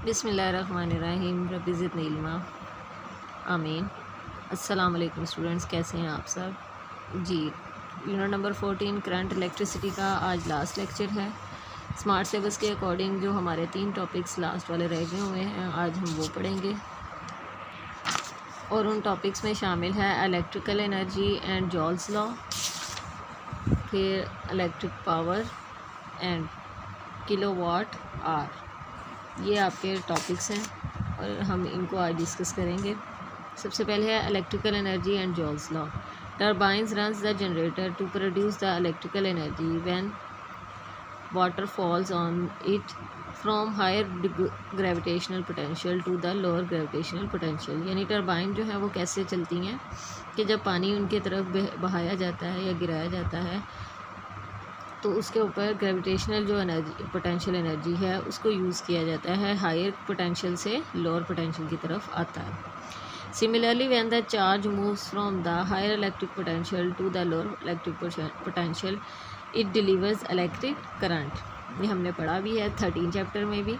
बिस्मिल्लाहिर्रहमानिर्रहीम रब्बी ज़िदनी इल्मा आमीन। अस्सलाम वालेकुम स्टूडेंट्स, कैसे हैं आप सब जी। यूनिट नंबर 14 करंट इलेक्ट्रिसिटी का आज लास्ट लेक्चर है। स्मार्ट सिलेबस के अकॉर्डिंग जो हमारे 3 टॉपिक्स लास्ट वाले रह गए हुए हैं आज हम वो पढ़ेंगे और उन टॉपिक्स में शामिल है electrical energy and Joule's law, फिर electric power and kilowatt hour. ये आपके टॉपिक्स हैं और हम इनको आज डिस्कस करेंगे। सबसे पहले है electrical energy and Joule's law. Turbines runs the generator to produce the electrical energy when water falls on it from higher gravitational potential to the lower gravitational potential. यानी टर्बाइन जो है वो कैसे चलती हैं कि जब पानी उनकी तरफ बहाया जाता है या गिराया जाता है तो उसके ऊपर ग्रेविटेशनल जो एनर्जी पोटेंशियल एनर्जी है उसको यूज़ किया जाता है, हायर पोटेंशियल से लोअर पोटेंशियल की तरफ आता है। Similarly when the charge moves from the higher electric potential to the lower electric potential it delivers electric current. ये हमने पढ़ा भी है 13 चैप्टर में भी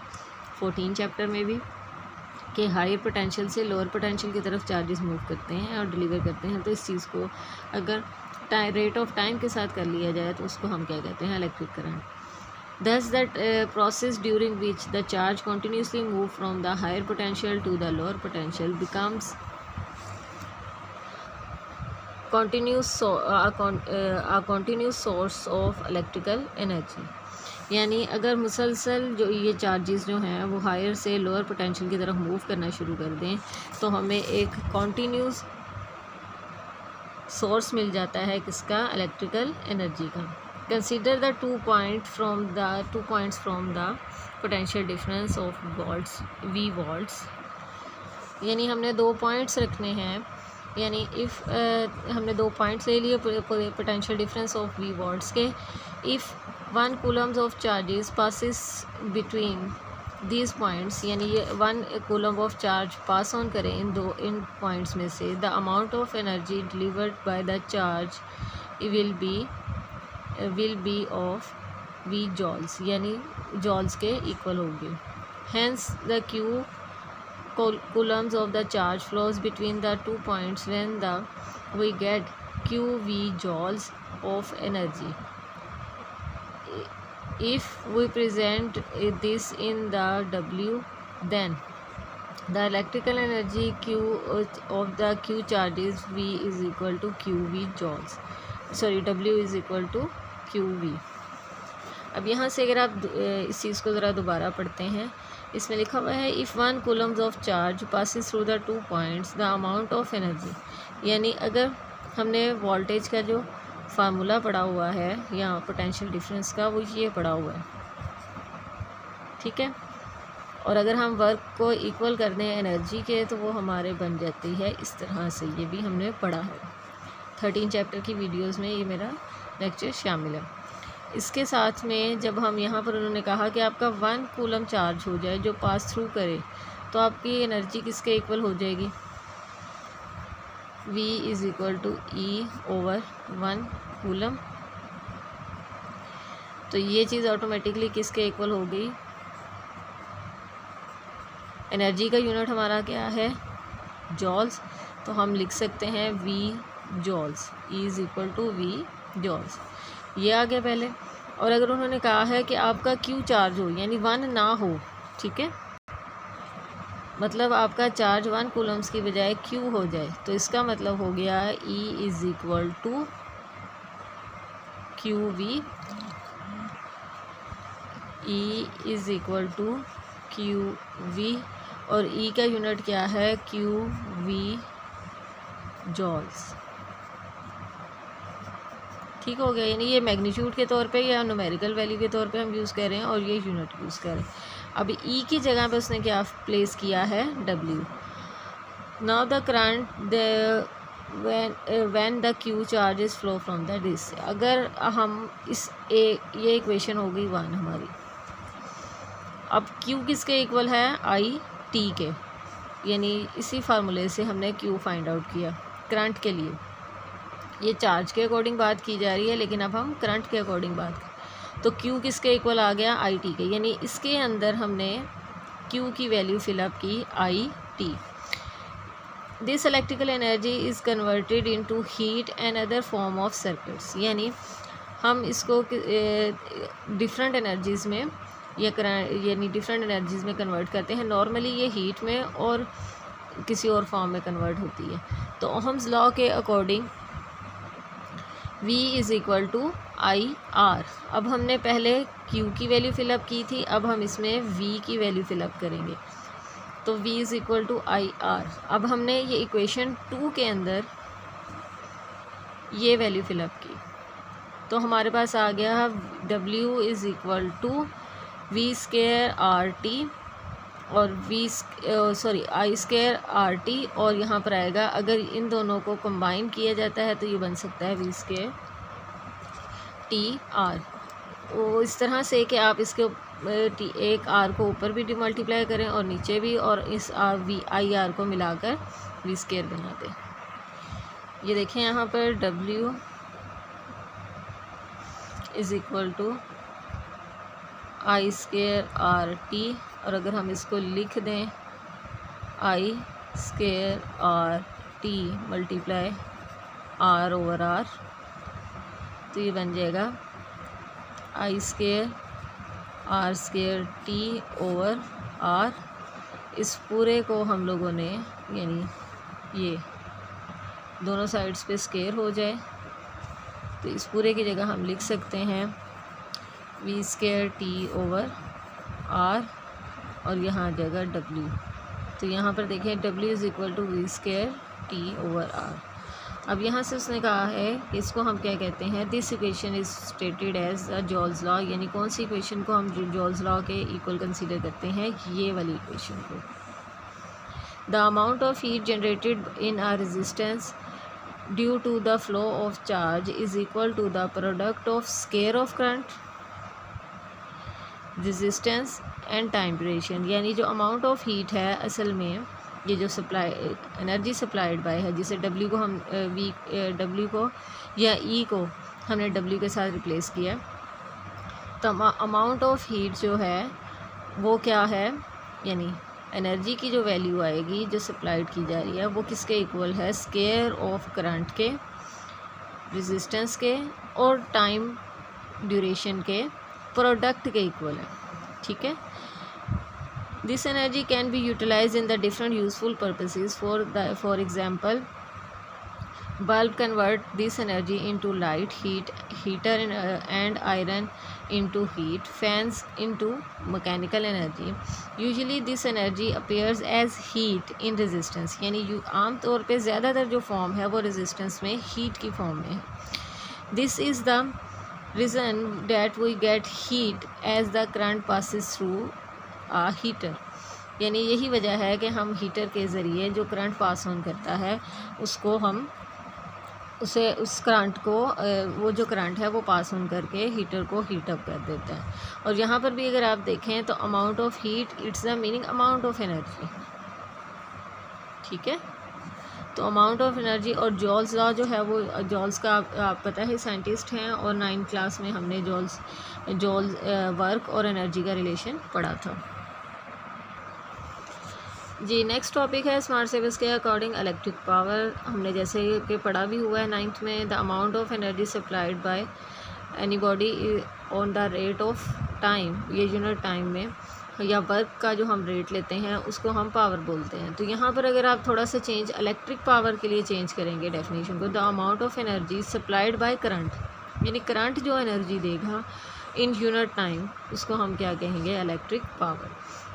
14 चैप्टर में भी कि हायर पोटेंशियल से लोअर पोटेंशियल की तरफ चार्जेस मूव करते हैं और डिलीवर करते हैं। तो इस चीज़ को अगर रेट ऑफ टाइम के साथ कर लिया जाए तो उसको हम क्या कहते हैं, electric current. Thus that process during which the charge continuously move from the higher potential to the lower potential becomes a continuous source of electrical energy। यानी अगर मुसलसल जो ये चार्जेस जो हैं वो हायर से लोअर पोटेंशियल की तरफ मूव करना शुरू कर दें तो हमें एक कॉन्टीन्यूस सोर्स मिल जाता है किसका, इलेक्ट्रिकल एनर्जी का। Consider the 2 points from the potential difference of volts V volts. यानी हमने 2 पॉइंट्स रखने हैं, यानी इफ़ हमने 2 पॉइंट्स ले लिए potential difference of V volts के। If 1 coulombs of charges passes between these points, यानी ये 1 coulomb of charge pass on करें इन पॉइंट्स में से, the amount of energy delivered by the charge will be of V joules, यानी joules के equal होगी। Hence the Q coulombs of the charge flows between the 2 points when we get qv joules of energy. If we present this in the W, then the electrical energy Q of the Q charges V is equal to qv joules, W is equal to qv। अब यहाँ से अगर आप इस चीज़ को ज़रा दोबारा पढ़ते हैं, इसमें लिखा हुआ है if 1 coulombs of charge passes through the 2 points the amount of energy. यानी अगर हमने वोल्टेज का जो फार्मूला पढ़ा हुआ है या पोटेंशियल डिफरेंस का वो ये पढ़ा हुआ है, ठीक है। और अगर हम वर्क को इक्वल कर दें एनर्जी के तो वो हमारे बन जाती है इस तरह से। ये भी हमने पढ़ा है 13 चैप्टर की वीडियोस में, ये मेरा लेक्चर शामिल है। इसके साथ में जब हम यहाँ पर उन्होंने कहा कि आपका 1 कूलम चार्ज हो जाए जो पास थ्रू करे तो आपकी एनर्जी किसके इक्वल हो जाएगी, V is equal to E over 1 coulomb. तो ये चीज़ ऑटोमेटिकली किसके इक्वल हो गई, एनर्जी का यूनिट हमारा क्या है, जॉल्स। तो हम लिख सकते हैं V joules, E is equal to V joules. ये आ गया पहले। और अगर उन्होंने कहा है कि आपका Q चार्ज हो यानी 1 ना हो, ठीक है, मतलब आपका चार्ज 1 कूलम्स की बजाय Q हो जाए तो इसका मतलब हो गया E is equal to QV। E is equal to QV और E का यूनिट क्या है, QV जॉल्स। ठीक हो गया। यानी ये मैग्नीट्यूड के तौर पे या न्यूमेरिकल वैल्यू के तौर पे हम यूज़ कर रहे हैं और ये यूनिट यूज़ कर रहे हैं। अब ई की जगह पे उसने क्या प्लेस किया है, W. Now the current when the Q charges flow from the disc. अगर हम ये इक्वेशन हो गई 1 हमारी। अब क्यू किसके इक्वल है, आई टी के, यानी इसी फार्मूले से हमने क्यू फाइंड आउट किया करंट के लिए। ये चार्ज के अकॉर्डिंग बात की जा रही है लेकिन अब हम करंट के अकॉर्डिंग बात करें तो Q किसके इक्वल आ गया, आई टी के। यानी इसके अंदर हमने Q की वैल्यू फिलअप की IT। This electrical energy is converted into heat and other form of circuits, यानी हम इसको डिफरेंट एनर्जीज़ में यानी डिफरेंट एनर्जीज़ में कन्वर्ट करते हैं। नॉर्मली ये हीट में और किसी और फॉर्म में कन्वर्ट होती है। तो ओहम्स लॉ के according V is equal to IR। अब हमने पहले Q की वैल्यू फिलअप की थी, अब हम इसमें V की वैल्यू फिलअप करेंगे। तो V is equal to IR। अब हमने ये इक्वेशन 2 के अंदर ये वैल्यू फिलअप की, तो हमारे पास आ गया W is equal to V square RT और I स्क्वायर RT, और यहाँ पर आएगा, अगर इन दोनों को कंबाइन किया जाता है तो ये बन सकता है V स्क्वायर TR। वो इस तरह से कि आप इसके एक R को ऊपर भी मल्टीप्लाई करें और नीचे भी, और इस IR को मिलाकर V स्क्वायर बना दें। ये देखें यहाँ पर W is equal to I square RT, और अगर हम इसको लिख दें I square RT multiply R over R, तो ये बन जाएगा I square R square T over R। इस पूरे को हम लोगों ने, यानी ये दोनों साइड्स पे स्क्वायर हो जाए, तो इस पूरे की जगह हम लिख सकते हैं V square T over R, और यहाँ आ जाएगा W। तो यहाँ पर देखें W is equal to V square T over R। अब यहाँ से उसने कहा है कि इसको हम क्या कहते हैं, this equation is stated as a Joule's law, यानी कौन सी इक्वेशन को हम जॉल्स लॉ के इक्वल कंसीडर करते हैं, ये वाली इक्वेशन को। The amount of heat generated in a resistance due to the flow of charge is equal to the product of square of current, resistance and time duration, यानी जो amount of heat है असल में ये जो energy supplied bye है, जिसे W को हम W को या E को हमने W के साथ रिप्लेस किया, तो अमाउंट ऑफ हीट जो है वो क्या है, यानी एनर्जी की जो वैल्यू आएगी जो सप्लाइड की जा रही है वो किसके इक्वल है, स्क्वायर ऑफ करंट के, रेजिस्टेंस के और टाइम ड्यूरेशन के प्रोडक्ट के इक्वल है। ठीक है। This energy can be utilise in the different useful purposes. For example, bulb convert this energy into light, heater and iron into heat, fans into mechanical energy. Usually this energy appears as heat in resistance, यानी आम तौर पे ज़्यादातर जो form है वो resistance में heat की फॉर्म में है। This is the reason that we get heat as the current passes through a heater, यानी यही वजह है कि हम हीटर के ज़रिए जो करंट पास ऑन करता है उसको हम उस करंट को वो जो करंट है वो पास ऑन करके हीटर को हीट अप कर देता है। और यहाँ पर भी अगर आप देखें तो amount of heat it's the meaning amount of energy. ठीक है। तो अमाउंट ऑफ एनर्जी और जॉल्स लॉ जो है वो जॉल्स का आप पता है साइंटिस्ट हैं, और 9th क्लास में हमने जॉल्स वर्क और एनर्जी का रिलेशन पढ़ा था जी। नेक्स्ट टॉपिक है स्मार्ट सेवर्स के अकॉर्डिंग इलेक्ट्रिक पावर। हमने जैसे कि पढ़ा भी हुआ है 9th में, the amount of energy supplied by any body on the rate of time, ये यूनिट टाइम में या वर्क का जो हम रेट लेते हैं उसको हम पावर बोलते हैं। तो यहाँ पर अगर आप थोड़ा सा चेंज इलेक्ट्रिक पावर के लिए चेंज करेंगे डेफिनेशन को, the amount of energy supplied by current, यानी करंट जो एनर्जी देगा इन यूनिट टाइम उसको हम क्या कहेंगे, इलेक्ट्रिक पावर।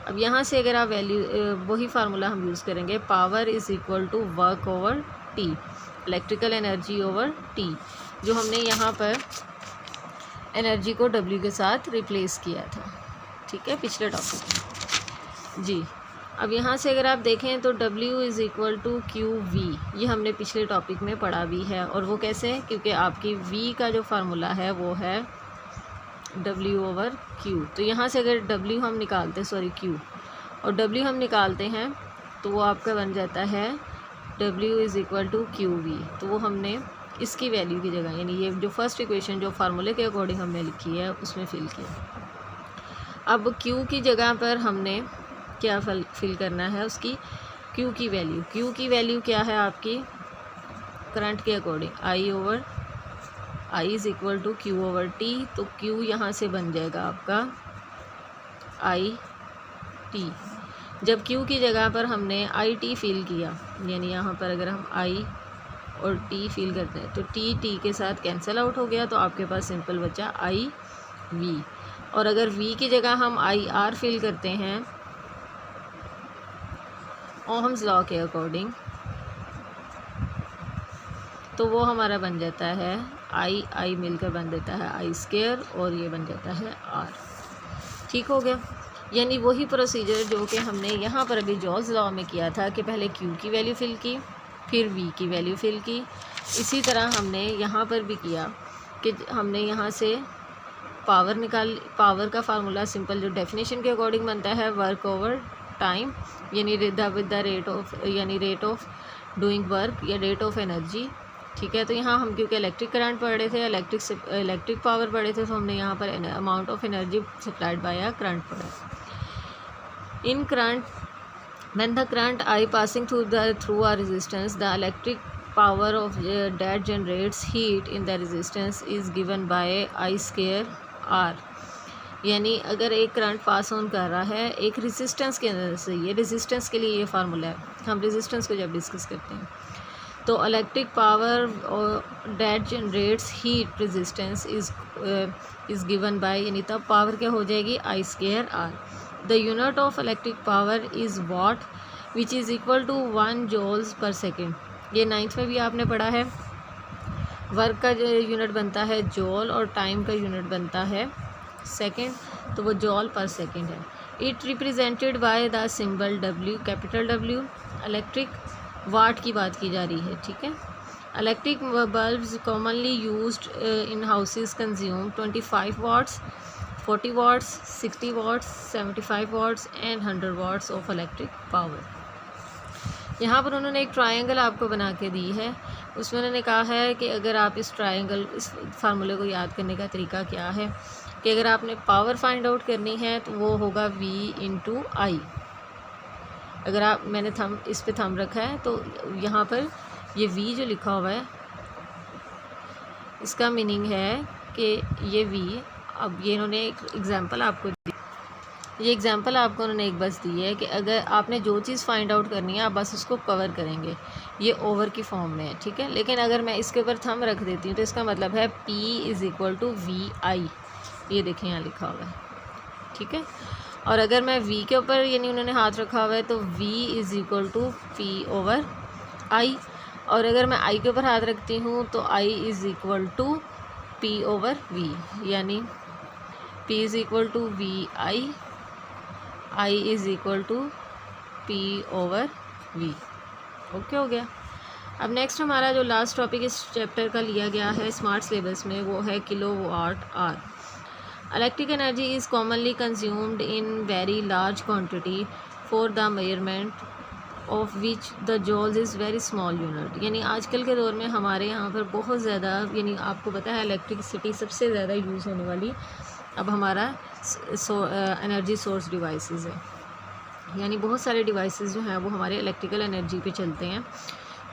अब यहाँ से अगर आप वैल्यू वही फार्मूला हम यूज़ करेंगे, power is equal to work over T, electrical energy over T, जो हमने यहाँ पर एनर्जी को W के साथ रिप्लेस किया था। ठीक है, पिछले टॉपिक जी। अब यहाँ से अगर आप देखें तो W is equal to QV, ये हमने पिछले टॉपिक में पढ़ा भी है। और वो कैसे, क्योंकि आपकी V का जो फार्मूला है वो है W ओवर Q। तो यहाँ से अगर W हम निकालते Q और W हम निकालते हैं तो वो आपका बन जाता है W is equal to QV। तो वो हमने इसकी वैल्यू की जगह, यानी ये जो फर्स्ट इक्वेशन जो फार्मूले के अकॉर्डिंग हमने लिखी है उसमें फिल किया। अब Q की जगह पर हमने क्या फिल करना है, उसकी Q की वैल्यू। Q की वैल्यू क्या है आपकी करंट के according, I is equal to Q over T। तो Q यहाँ से बन जाएगा आपका IT। जब Q की जगह पर हमने IT फिल किया, यानी यहाँ पर अगर हम I और T फिल करते हैं तो T के साथ कैंसिल आउट हो गया, तो आपके पास सिंपल बचा IV। और अगर V की जगह हम IR फिल करते हैं ओहम्स लॉ के अकॉर्डिंग, तो वो हमारा बन जाता है I मिलकर बन देता है I² और ये बन जाता है R। ठीक हो गया। यानी वही प्रोसीजर जो कि हमने यहाँ पर अभी जॉल्स लॉ में किया था कि पहले Q की वैल्यू फिल की, फिर V की वैल्यू फिल की। इसी तरह हमने यहाँ पर भी किया कि हमने यहाँ से पावर का फार्मूला सिंपल जो डेफिनेशन के अकॉर्डिंग बनता है, वर्क ओवर टाइम, यानी with the rate of doing work या रेट ऑफ एनर्जी। ठीक है, तो यहाँ हम क्योंकि इलेक्ट्रिक करंट पढ़ रहे थे, इलेक्ट्रिक पावर पढ़े थे, तो हमने यहाँ पर amount of energy supplied by a current पढ़ा। In current when the current I passing through a resistance, the electric power of that generates heat in the resistance is given by I² R। यानी अगर एक current pass on कर रहा है एक resistance के अंदर से, ये रेजिस्टेंस के लिए ये फार्मूला है, हम रेजिस्टेंस को जब डिस्कस करते हैं तो electric power that generates heat resistance is given by, यानी तब पावर क्या हो जाएगी I² R। The unit of electric power is watt which is equal to 1 joules per second. ये 9th में भी आपने पढ़ा है। वर्क का जो यूनिट बनता है जॉल और टाइम का यूनिट बनता है सेकेंड, तो वो जॉल पर सेकेंड है। It represented by the symbol W, capital W। Electric watt की बात की जा रही है, ठीक है। Electric bulbs commonly used in houses consume 25 watts, 40 watts, 60 watts, 75 watts and 100 watts of electric power. यहाँ पर उन्होंने एक ट्रायंगल आपको बना के दी है, उसमें उन्होंने कहा है कि अगर आप इस फार्मूले को याद करने का तरीका क्या है कि अगर आपने पावर फाइंड आउट करनी है तो वो होगा V इंटू I। अगर मैंने इस पे थंब रखा है तो यहाँ पर ये V जो लिखा हुआ है इसका मीनिंग है कि ये V, अब ये इन्होंने एक एग्जांपल आपको दी, ये एग्जांपल आपको उन्होंने एक बस दी है कि अगर आपने जो चीज़ फाइंड आउट करनी है आप बस उसको कवर करेंगे, ये ओवर की फॉर्म में है, ठीक है। लेकिन अगर मैं इसके ऊपर थंब रख देती हूँ तो इसका मतलब है P is equal to VI, ये देखें यहाँ लिखा हुआ है, ठीक है। और अगर मैं V के ऊपर यानी उन्होंने हाथ रखा हुआ है तो V is equal to P over I, और अगर मैं I के ऊपर हाथ रखती हूँ तो I is equal to P over V, यानी P is equal to VI, I is equal to P over V। Okay हो गया। अब नेक्स्ट हमारा जो लास्ट टॉपिक इस चैप्टर का लिया गया है स्मार्ट सिलेबस में, वो है kilowatt hour. Electric energy is commonly consumed in very large quantity for the measurement of which the joules is very small unit. यानी आजकल के दौर में हमारे यहाँ पर बहुत ज़्यादा, यानी आपको पता है इलेक्ट्रिसिटी सबसे ज़्यादा यूज़ होने वाली अब हमारा एनर्जी सोर्स डिवाइसेस है, यानी बहुत सारे डिवाइसेस जो हैं वो हमारे इलेक्ट्रिकल एनर्जी पे चलते हैं।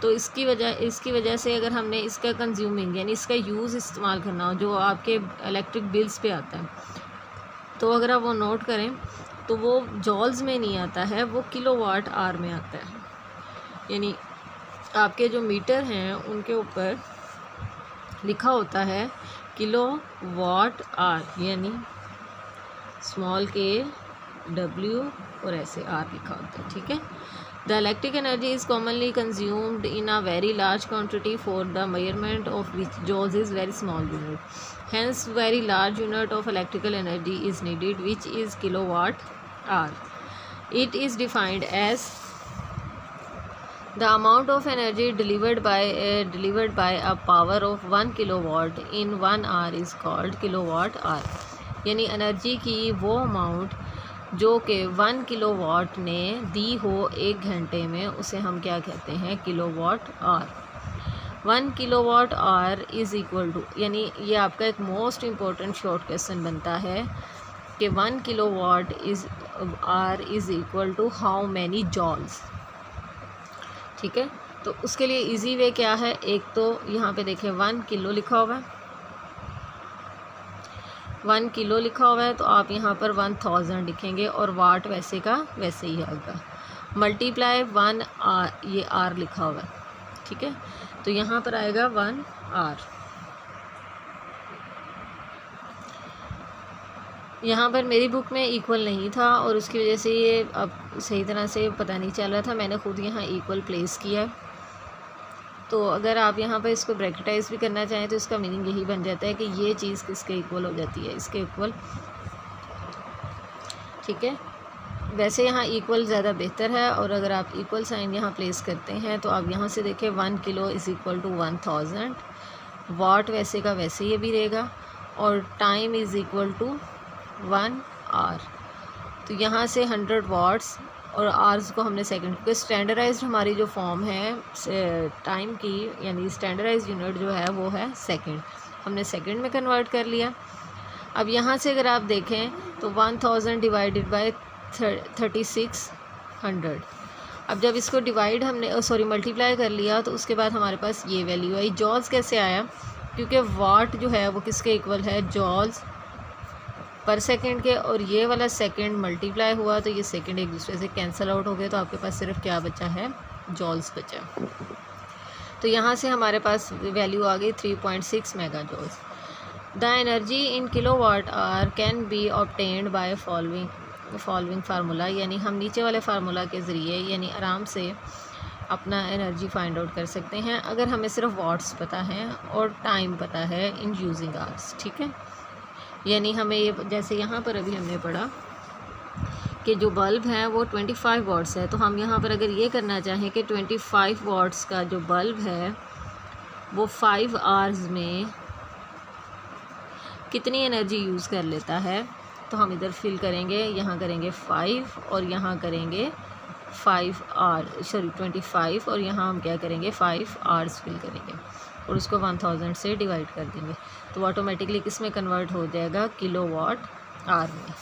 तो इसकी वजह से अगर हमने इसका कंज्यूमिंग यानी इसका यूज़ इस्तेमाल करना हो जो आपके इलेक्ट्रिक बिल्स पे आता है, तो अगर आप वो नोट करें तो वो जॉल्स में नहीं आता है, वो किलोवाट आवर में आता है। यानी आपके जो मीटर हैं उनके ऊपर लिखा होता है किलोवाट आवर, यानी स्मॉल के W और ऐसे R लिखा होता है, ठीक है। The electric energy is commonly consumed in a very large quantity for the measurement of which joules is very small unit, hence very large unit of electrical energy is needed which is kilowatt hour. It is defined as the amount of energy delivered by a power of 1 kilowatt in 1 hour is called kilowatt hour। यानी energy की वो amount जो कि 1 kilowatt ने दी हो 1 घंटे में, उसे हम क्या कहते हैं, kilowatt hour. 1 kilowatt hour is equal to, यानी ये आपका एक मोस्ट इम्पोर्टेंट शॉर्ट क्वेश्चन बनता है कि 1 kilowatt hour is equal to how many joules. ठीक है, तो उसके लिए इजी वे क्या है, एक तो यहाँ पे देखें 1 किलो लिखा हुआ है, 1 किलो लिखा हुआ है, तो आप यहाँ पर 1000 लिखेंगे और वाट वैसे का वैसे ही आएगा, मल्टीप्लाई 1 आर, ये आर लिखा हुआ है। ठीक है, तो यहाँ पर आएगा 1 आर। यहाँ पर मेरी बुक में इक्वल नहीं था और उसकी वजह से ये अब सही तरह से पता नहीं चल रहा था, मैंने खुद यहाँ इक्वल प्लेस किया। तो अगर आप यहाँ पर इसको ब्रैकेटाइज भी करना चाहें तो इसका मीनिंग यही बन जाता है कि ये चीज़ किसके इक्वल हो जाती है, इसके इक्वल। ठीक है, वैसे यहाँ इक्वल ज़्यादा बेहतर है, और अगर आप इक्वल साइन यहाँ प्लेस करते हैं तो आप यहाँ से देखें 1 kilo is equal to 1000, watt वैसे का वैसे ये भी रहेगा, और time is equal to 1 hour. तो यहाँ से 100 वाट्स और आवर्स को हमने सेकंड, क्योंकि स्टैंडर्डाइज्ड हमारी जो फॉर्म है टाइम की, यानी स्टैंडर्डाइज्ड यूनिट जो है वो है सेकंड, हमने सेकंड में कन्वर्ट कर लिया। अब यहाँ से अगर आप देखें तो 1000 डिवाइडेड बाय 3600, अब जब इसको डिवाइड हमने मल्टीप्लाई कर लिया तो उसके बाद हमारे पास ये वैल्यू आई। जॉल्स कैसे आया, क्योंकि वाट जो है वो किसके इक्वल है, जॉल्स पर सेकंड के, और ये वाला सेकंड मल्टीप्लाई हुआ तो ये सेकंड एक दूसरे से कैंसिल आउट हो गए, तो आपके पास सिर्फ क्या बचा है, जॉल्स बचा। तो यहाँ से हमारे पास वैल्यू आ गई 3.6 mega joules. The energy in kilowatt hour can be obtained by following formula, यानी हम नीचे वाले फार्मूला के ज़रिए यानी आराम से अपना एनर्जी फाइंड आउट कर सकते हैं अगर हमें सिर्फ वाट्स पता है और टाइम पता है इन यूजिंग आवर्स। ठीक है, यानी हमें ये, जैसे यहाँ पर अभी हमने पढ़ा कि जो बल्ब है वो 25 वाट्स है, तो हम यहाँ पर अगर ये करना चाहें कि 25 वाट्स का जो बल्ब है वो 5 आवर्स में कितनी एनर्जी यूज़ कर लेता है, तो हम इधर फिल करेंगे, यहाँ करेंगे 5 और यहाँ करेंगे 25 और यहाँ हम क्या करेंगे 5 आवर्स फिल करेंगे और उसको 1000 से डिवाइड कर देंगे, तो ऑटोमेटिकली किस में कन्वर्ट हो जाएगा, किलोवाट आवर में।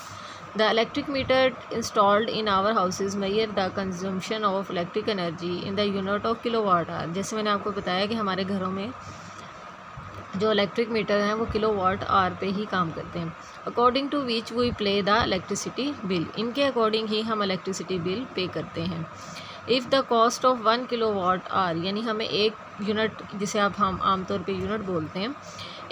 The electric meter installed in our houses measure the consumption of electric energy in the unit of kilowatt hour. जैसे मैंने आपको बताया कि हमारे घरों में जो इलेक्ट्रिक मीटर हैं वो किलोवाट आवर पे ही काम करते हैं। According to which we play the electricity bill, इनके अकॉर्डिंग ही हम इलेक्ट्रिसिटी बिल पे करते हैं। If the cost of 1 kilowatt hour, यानी हमें एक यूनिट, जिसे हम आमतौर पे यूनिट बोलते हैं,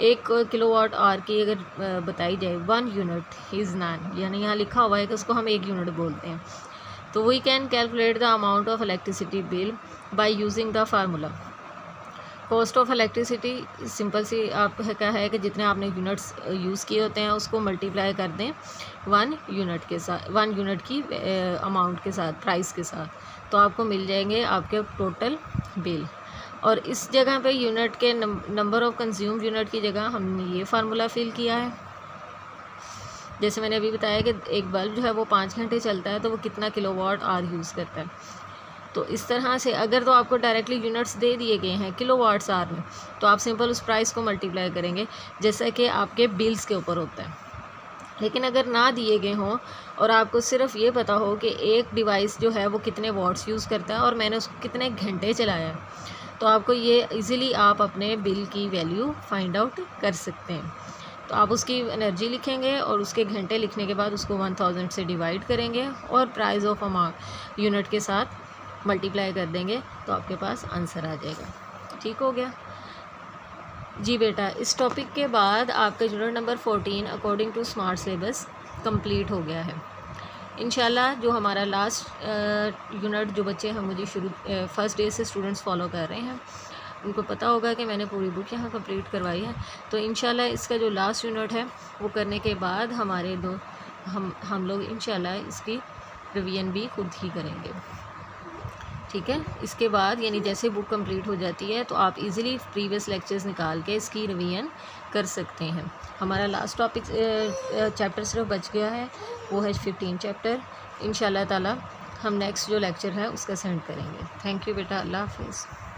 1 किलोवाट आवर की अगर बताई जाए 1 यूनिट इज़ 9, यानी यहाँ लिखा हुआ है कि उसको हम 1 यूनिट बोलते हैं, तो we can calculate the amount of electricity bill by using the formula. Cost of electricity simple सी आप क्या है कि जितने आपने यूनिट्स यूज़ किए होते हैं उसको मल्टीप्लाई कर दें 1 यूनिट के साथ, 1 यूनिट की अमाउंट के साथ, प्राइस के साथ, तो आपको मिल जाएंगे आपके टोटल बिल। और इस जगह पे यूनिट के नंबर ऑफ कंज्यूम्ड यूनिट की जगह हमने ये फार्मूला फिल किया है। जैसे मैंने अभी बताया कि एक बल्ब जो है वो 5 घंटे चलता है, तो वो कितना किलोवाट आवर यूज़ करता है। तो इस तरह से अगर तो आपको डायरेक्टली यूनिट्स दे दिए गए हैं किलोवाट्स आवर में, तो आप सिंपल उस प्राइस को मल्टीप्लाई करेंगे जैसा कि आपके बिल्स के ऊपर होता है। लेकिन अगर ना दिए गए हों और आपको सिर्फ ये पता हो कि एक डिवाइस जो है वो कितने वाट्स यूज़ करता है और मैंने उसको कितने घंटे चलाया है, तो आपको ये इजीली आप अपने बिल की वैल्यू फाइंड आउट कर सकते हैं। तो आप उसकी एनर्जी लिखेंगे और उसके घंटे लिखने के बाद उसको 1000 से डिवाइड करेंगे और प्राइस ऑफ अमाउंट यूनिट के साथ मल्टीप्लाई कर देंगे, तो आपके पास आंसर आ जाएगा। ठीक हो गया जी बेटा। इस टॉपिक के बाद आपका unit number 14 according to smart syllabus complete हो गया है। इंशाल्लाह जो हमारा लास्ट यूनिट जो बच्चे हैं मुझे फर्स्ट डे से स्टूडेंट्स फॉलो कर रहे हैं, उनको पता होगा कि मैंने पूरी बुक यहाँ कंप्लीट करवाई है। तो इंशाल्लाह इसका जो लास्ट यूनिट है वो करने के बाद हमारे हम लोग इंशाल्लाह इसकी रिवीजन भी खुद ही करेंगे। ठीक है, इसके बाद यानी जैसे बुक कंप्लीट हो जाती है तो आप इजीली प्रीवियस लेक्चर्स निकाल के इसकी रिवीजन कर सकते हैं। हमारा लास्ट टॉपिक चैप्टर सिर्फ बच गया है, वो है 15 चैप्टर। इंशाल्लाह ताला हम नेक्स्ट जो लेक्चर है उसका सेंड करेंगे। थैंक यू बेटा, अल्लाह हाफिज़।